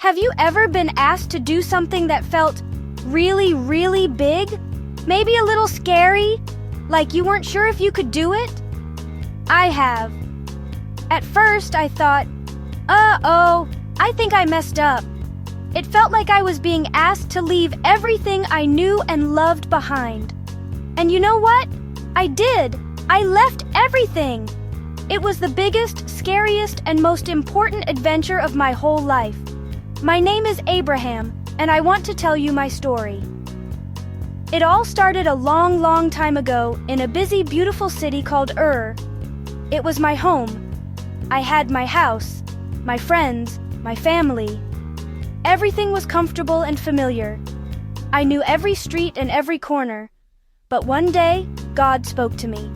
Have you ever been asked to do something that felt really, really big? Maybe a little scary? Like you weren't sure if you could do it? I have. At first, I thought, uh-oh, I think I messed up. It felt like I was being asked to leave everything I knew and loved behind. And you know what? I did. I left everything. It was the biggest, scariest, and most important adventure of my whole life. My name is Abraham, and I want to tell you my story. It all started a long, long time ago in a busy, beautiful city called Ur. It was my home. I had my house, my friends, my family. Everything was comfortable and familiar. I knew every street and every corner. But one day, God spoke to me.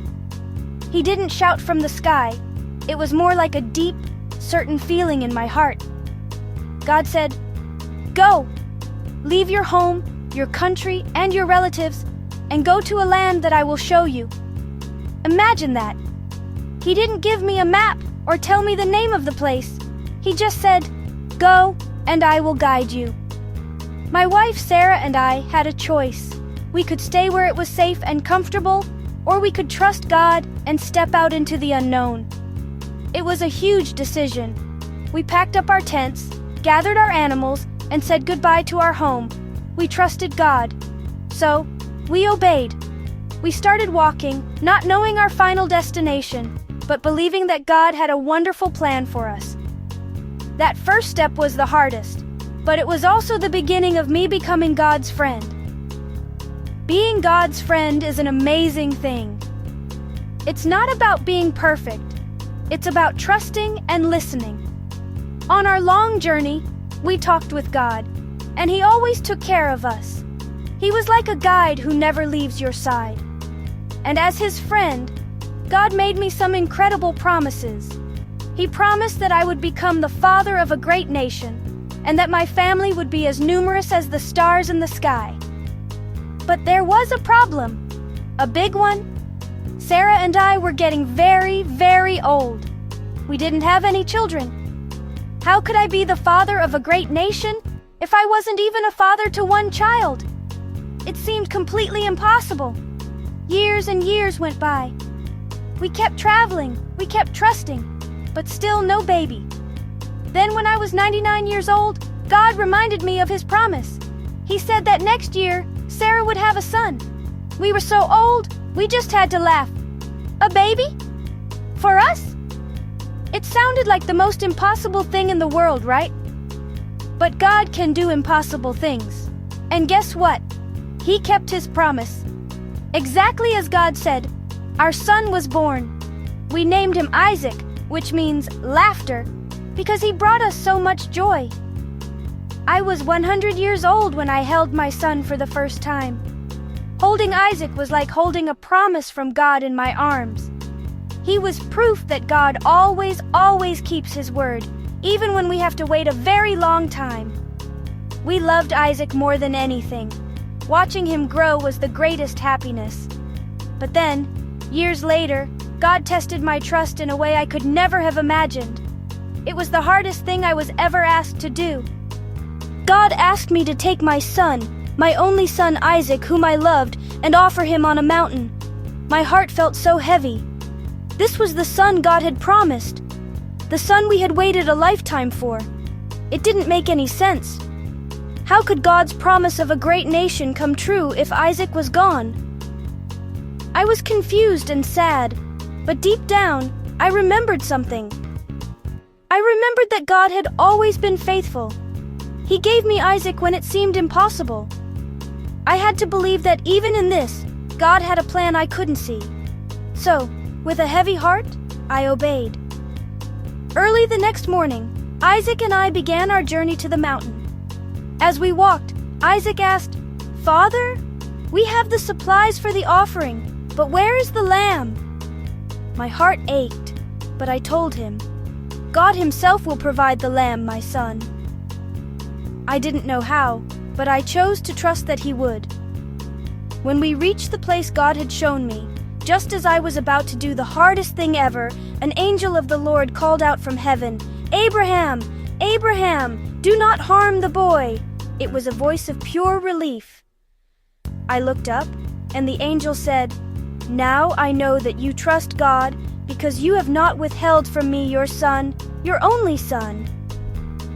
He didn't shout from the sky. It was more like a deep, certain feeling in my heart. God said, "Go! Leave your home, your country, and your relatives, and go to a land that I will show you." Imagine that. He didn't give me a map or tell me the name of the place. He just said, "Go, and I will guide you." My wife Sarah and I had a choice. We could stay where it was safe and comfortable, or we could trust God and step out into the unknown. It was a huge decision. We packed up our tents, gathered our animals, and said goodbye to our home. We trusted God. So, we obeyed. We started walking, not knowing our final destination, but believing that God had a wonderful plan for us. That first step was the hardest, but it was also the beginning of me becoming God's friend. Being God's friend is an amazing thing. It's not about being perfect. It's about trusting and listening. On our long journey, we talked with God, and He always took care of us. He was like a guide who never leaves your side. And as His friend, God made me some incredible promises. He promised that I would become the father of a great nation, and that my family would be as numerous as the stars in the sky. But there was a problem, a big one. Sarah and I were getting very, very old. We didn't have any children. How could I be the father of a great nation if I wasn't even a father to one child? It seemed completely impossible. Years and years went by. We kept traveling, we kept trusting, but still no baby. Then when I was 99 years old, God reminded me of His promise. He said that next year, Sarah would have a son. We were so old, we just had to laugh. A baby? For us? It sounded like the most impossible thing in the world, right? But God can do impossible things. And guess what? He kept His promise. Exactly as God said, our son was born. We named him Isaac, which means laughter, because he brought us so much joy. I was 100 years old when I held my son for the first time. Holding Isaac was like holding a promise from God in my arms. He was proof that God always keeps His word, even when we have to wait a very long time. We loved Isaac more than anything. Watching him grow was the greatest happiness. But then, years later, God tested my trust in a way I could never have imagined. It was the hardest thing I was ever asked to do. God asked me to take my son, my only son Isaac, whom I loved, and offer him on a mountain. My heart felt so heavy. This was the son God had promised, the son we had waited a lifetime for. It didn't make any sense. How could God's promise of a great nation come true if Isaac was gone? I was confused and sad, but deep down, I remembered something. I remembered that God had always been faithful. He gave me Isaac when it seemed impossible. I had to believe that even in this, God had a plan I couldn't see. So, with a heavy heart, I obeyed. Early the next morning, Isaac and I began our journey to the mountain. As we walked, Isaac asked, "Father, we have the supplies for the offering, but where is the lamb?" My heart ached, but I told him, "God Himself will provide the lamb, my son." I didn't know how, but I chose to trust that He would. When we reached the place God had shown me, just as I was about to do the hardest thing ever, an angel of the Lord called out from heaven, "Abraham! Abraham!" "Do not harm the boy." It was a voice of pure relief. I looked up, and the angel said, "Now I know that you trust God because you have not withheld from me your son, your only son."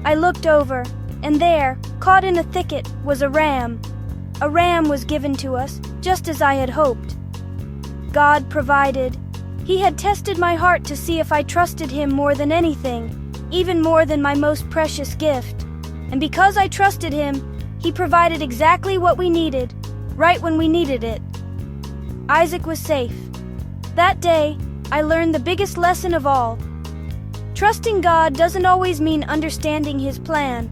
I looked over, and there, caught in a thicket, was a ram. A ram was given to us, just as I had hoped. God provided. He had tested my heart to see if I trusted Him more than anything, even more than my most precious gift. And because I trusted Him, He provided exactly what we needed, right when we needed it. Isaac was safe. That day, I learned the biggest lesson of all. Trusting God doesn't always mean understanding His plan.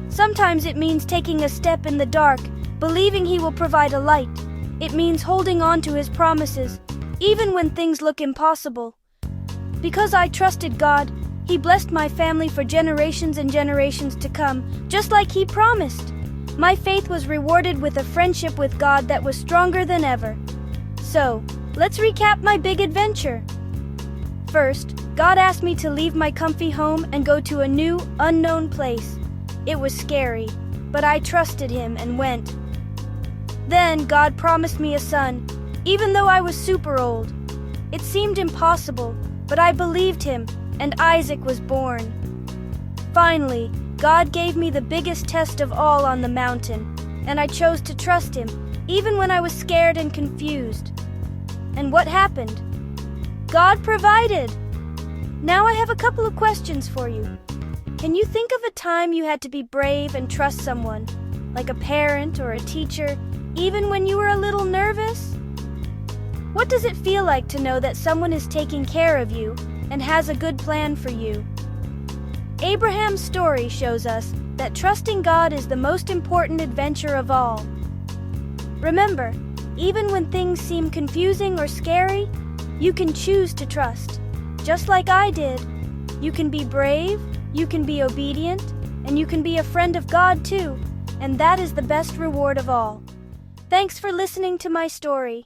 Sometimes it means taking a step in the dark, believing He will provide a light. It means holding on to His promises, even when things look impossible. Because I trusted God, He blessed my family for generations and generations to come, just like He promised. My faith was rewarded with a friendship with God that was stronger than ever. So, let's recap my big adventure. First, God asked me to leave my comfy home and go to a new, unknown place. It was scary, but I trusted Him and went. Then God promised me a son, even though I was super old. It seemed impossible, but I believed Him, and Isaac was born. Finally, God gave me the biggest test of all on the mountain, and I chose to trust Him, even when I was scared and confused. And what happened? God provided! Now I have a couple of questions for you. Can you think of a time you had to be brave and trust someone, like a parent or a teacher, even when you were a little nervous? What does it feel like to know that someone is taking care of you and has a good plan for you? Abraham's story shows us that trusting God is the most important adventure of all. Remember, even when things seem confusing or scary, you can choose to trust. Just like I did. You can be brave, you can be obedient, and you can be a friend of God too, and that is the best reward of all. Thanks for listening to my story.